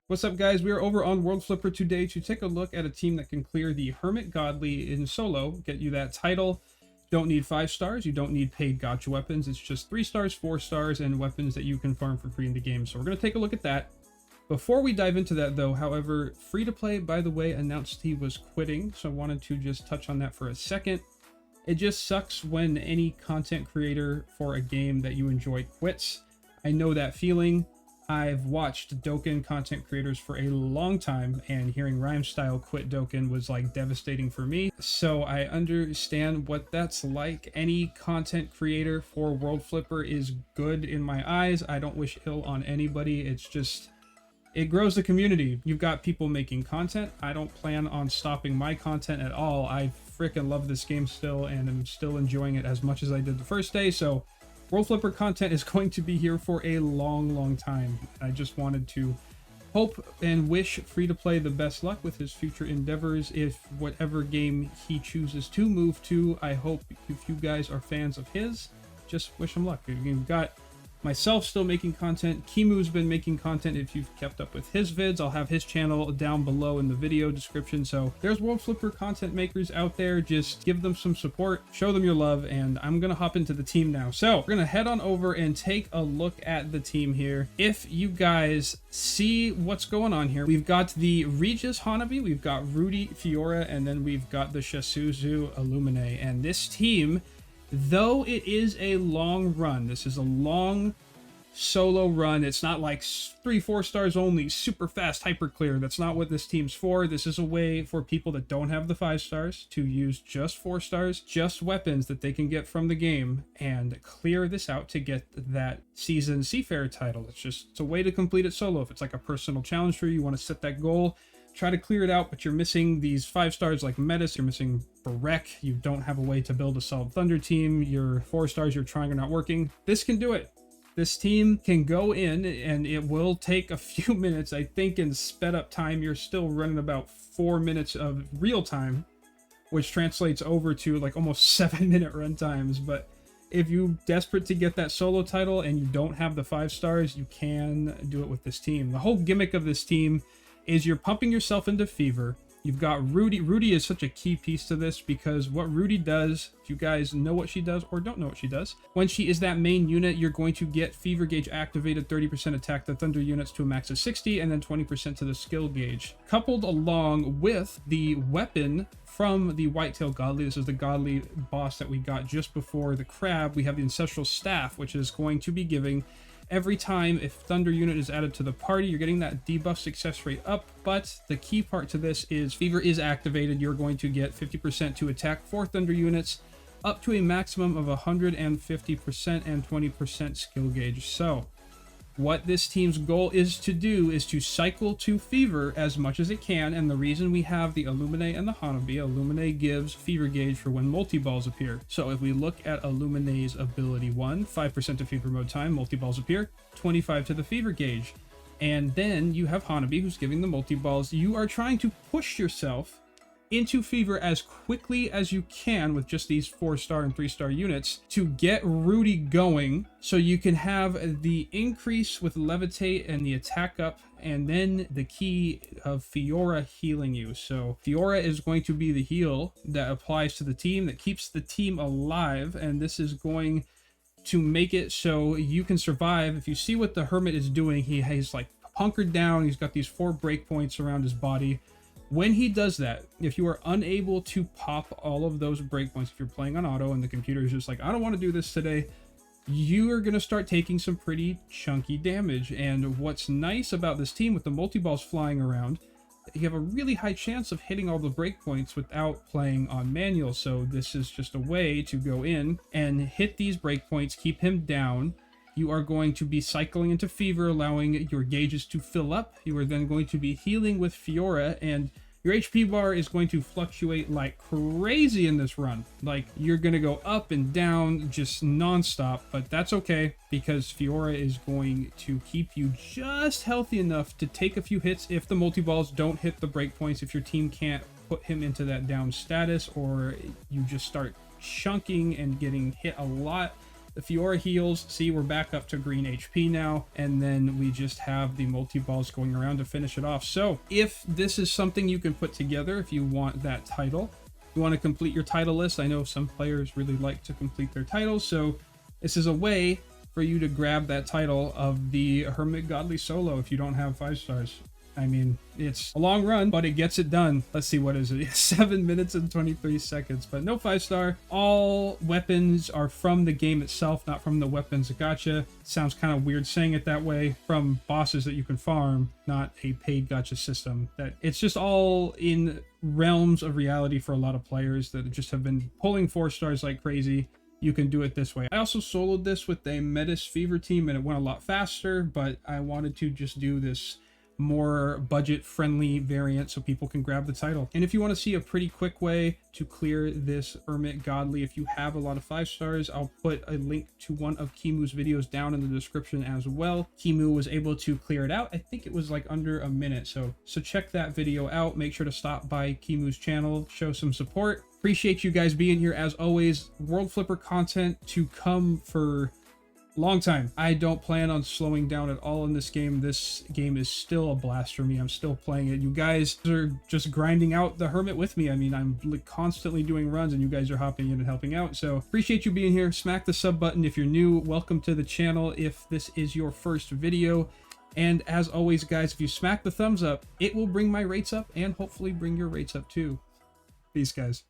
What's up, guys? We are over on World Flipper today to take a look at a team that can clear the Hermit Godly in solo, get you that title. Don't need 5 stars, you don't need paid gacha weapons, it's just 3 stars, 4 stars, and weapons that you can farm for free in the game. So we're going to take a look at that. Before we dive into that though, however, Free-to-Play, by the way, announced he was quitting, so I wanted to just touch on that for a second. It just sucks when any content creator for a game that you enjoy quits. I know that feeling. I've watched Dokkan content creators for a long time, and hearing Rhymestyle quit Dokkan was like devastating for me. So I understand what that's like. Any content creator for World Flipper is good in my eyes. I don't wish ill on anybody. It's just, it grows the community. You've got people making content. I don't plan on stopping my content at all. I freaking love this game still, and I'm still enjoying it as much as I did the first day. So World Flipper content is going to be here for a long time. I just wanted to hope and wish Free-to-Play the best luck with his future endeavors. If whatever game he chooses to move to, I hope if you guys are fans of his, just wish him luck. You've got myself still making content. Kimu's been making content. If you've kept up with his vids, I'll have his channel down below in the video description. So there's World Flipper content makers out there. Just give them some support, show them your love, and I'm gonna hop into the team now. So we're gonna head on over and take a look at the team here. If you guys see what's going on here, we've got the Regis Hanabi, we've got Rudy Fiora, and then we've got the Shasuzu Illumine. And this team, though it is a long run, this is a long solo run. It's not like 3-4 stars only, super fast hyper clear. That's not what this team's for. This is a way for people that don't have the 5 stars to use just 4 stars, just weapons that they can get from the game, and clear this out to get that Seasoned Seafarer title. It's a way to complete it solo. If it's like a personal challenge for you, you want to set that goal, try to clear it out, but you're missing these 5 stars like Metis, you're missing Barek, you don't have a way to build a solid Thunder team, your 4 stars you're trying are not working. This can do it. This team can go in, and it will take a few minutes. I think in sped up time, you're still running about 4 minutes of real time, which translates over to like almost 7-minute run times. But if you're desperate to get that solo title and you don't have the 5 stars, you can do it with this team. The whole gimmick of this team is you're pumping yourself into fever. You've got Rudy. Rudy is such a key piece to this, because what Rudy does, if you guys know what she does or don't know what she does, when she is that main unit, you're going to get fever gauge activated, 30% attack the thunder units to a max of 60, and then 20% to the skill gauge. Coupled along with the weapon from the Whitetail Godly. This is the Godly boss that we got just before the crab. We have the Ancestral Staff, which is going to be giving every time if Thunder unit is added to the party, you're getting that debuff success rate up. But the key part to this is Fever is activated. You're going to get 50% to attack 4 Thunder units up to a maximum of 150% and 20% skill gauge. So what this team's goal is to do is to cycle to Fever as much as it can, and the reason we have the Illumine and the Hanabi, Illumine gives Fever gauge for when multi-balls appear. So if we look at Illumine's ability 1, 5% to Fever mode time, multi-balls appear, 25 to the Fever gauge. And then you have Hanabi, who's giving the multi-balls. You are trying to push yourself into Fever as quickly as you can with just these 4-star and 3-star units to get Rudy going, so you can have the increase with Levitate and the attack up, and then the key of Fiora healing you. So Fiora is going to be the heal that applies to the team, that keeps the team alive, and this is going to make it so you can survive. If you see what the Hermit is doing, he's like hunkered down, he's got these 4 breakpoints around his body. When he does that, if you are unable to pop all of those breakpoints, if you're playing on auto and the computer is just like, I don't want to do this today, you are going to start taking some pretty chunky damage. And what's nice about this team with the multi-balls flying around, you have a really high chance of hitting all the breakpoints without playing on manual. So this is just a way to go in and hit these breakpoints, keep him down. You are going to be cycling into Fever, allowing your gauges to fill up. You are then going to be healing with Fiora, and your HP bar is going to fluctuate like crazy in this run. Like, you're going to go up and down just non-stop, but that's okay, because Fiora is going to keep you just healthy enough to take a few hits if the multi-balls don't hit the breakpoints, if your team can't put him into that down status, or you just start chunking and getting hit a lot. The Fiora heals. See, we're back up to green HP now. And then we just have the multi-balls going around to finish it off. So if this is something you can put together, if you want that title, you want to complete your title list. I know some players really like to complete their titles. So this is a way for you to grab that title of the Hermit Godly Solo if you don't have 5 stars. I mean, it's a long run, but it gets it done. Let's see, what is it? 7 minutes and 23 seconds, but no 5-star. All weapons are from the game itself, not from the weapons gacha. Sounds kind of weird saying it that way. From bosses that you can farm, not a paid gacha system. That it's just all in realms of reality for a lot of players that just have been pulling 4 stars like crazy. You can do it this way. I also soloed this with a Metis Fever team and it went a lot faster, but I wanted to just do this more budget-friendly variant so people can grab the title. And if you want to see a pretty quick way to clear this Hermit Godly, if you have a lot of 5 stars, I'll put a link to one of Kimu's videos down in the description as well. Kimu was able to clear it out. I think it was like under a minute. So check that video out. Make sure to stop by Kimu's channel, show some support. Appreciate you guys being here as always. World Flipper content to come for long time. I don't plan on slowing down at all in this game. This game is still a blast for me. I'm still playing it. You guys are just grinding out the Hermit with me. I mean, I'm constantly doing runs and you guys are hopping in and helping out. So appreciate you being here. Smack the sub button if you're new. Welcome to the channel if this is your first video. And as always, guys, if you smack the thumbs up, it will bring my rates up and hopefully bring your rates up too. Peace, guys.